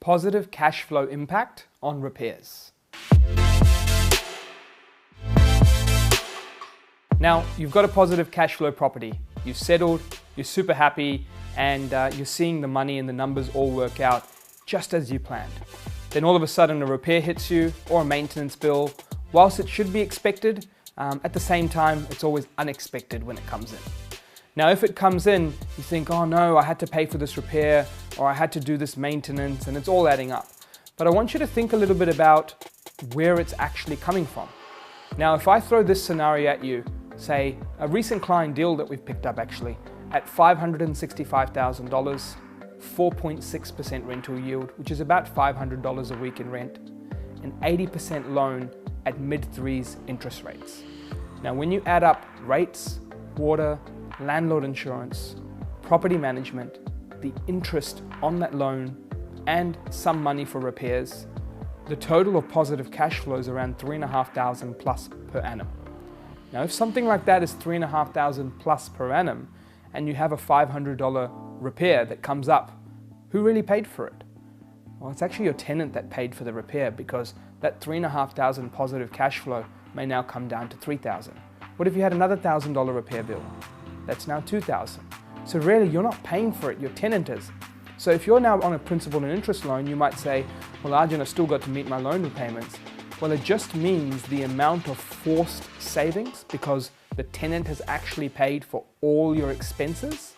Positive cash flow impact on repairs. Now, you've got a positive cash flow property. You've settled, you're super happy, and you're seeing the money and the numbers all work out just as you planned. Then all of a sudden a repair hits you, or a maintenance bill. Whilst it should be expected, at the same time, it's always unexpected when it comes in. Now, if it comes in, you think, oh no, I had to pay for this repair, or I had to do this maintenance, and it's all adding up. But I want you to think a little bit about where it's actually coming from. Now, if I throw this scenario at you, say a recent client deal that we've picked up actually, at $565,000, 4.6% rental yield, which is about $500 a week in rent, an 80% loan at mid-threes interest rates. Now, when you add up rates, water, landlord insurance, property management, the interest on that loan, and some money for repairs, the total of positive cash flow is around $3,500 plus per annum. Now, if something like that is $3,500 plus per annum, and you have a $500 repair that comes up, who really paid for it? Well, it's actually your tenant that paid for the repair, because that $3,500 positive cash flow may now come down to $3,000. What if you had another $1,000 repair bill? That's now $2,000. So really, you're not paying for it, your tenant is. So if you're now on a principal and interest loan, you might say, well, Arjun, I've still got to meet my loan repayments. Well, it just means the amount of forced savings, because the tenant has actually paid for all your expenses,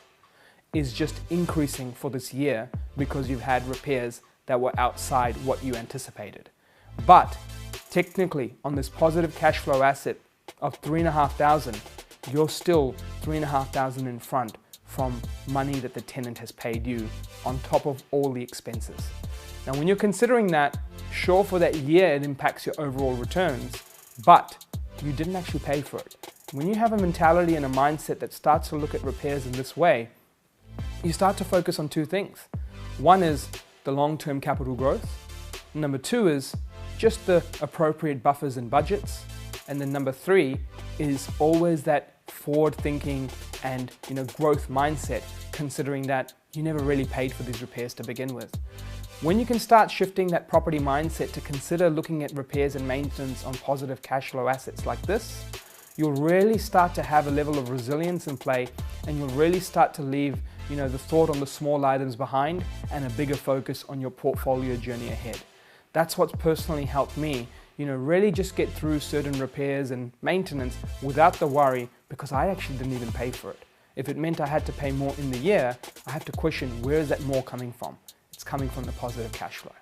is just increasing for this year because you've had repairs that were outside what you anticipated. But technically, on this positive cash flow asset of $3,500, you're still $3,500 in front from money that the tenant has paid you on top of all the expenses. Now, when you're considering that, sure, for that year it impacts your overall returns, but you didn't actually pay for it. When you have a mentality and a mindset that starts to look at repairs in this way, you start to focus on two things. One is the long-term capital growth. Number two is just the appropriate buffers and budgets. And then number three is always that forward thinking and growth mindset, considering that you never really paid for these repairs to begin with. When you can start shifting that property mindset to consider looking at repairs and maintenance on positive cash flow assets like this, you'll really start to have a level of resilience in play, and you'll really start to leave the thought on the small items behind and a bigger focus on your portfolio journey ahead. That's what's personally helped me, really just get through certain repairs and maintenance without the worry, because I actually didn't even pay for it. If it meant I had to pay more in the year, I have to question, where is that more coming from? It's coming from the positive cash flow.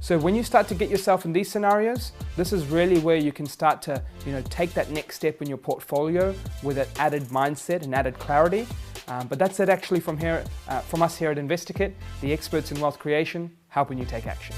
So when you start to get yourself in these scenarios, this is really where you can start to take that next step in your portfolio with that added mindset and added clarity. But that's it actually from us here at InvestorKit, the experts in wealth creation, helping you take action.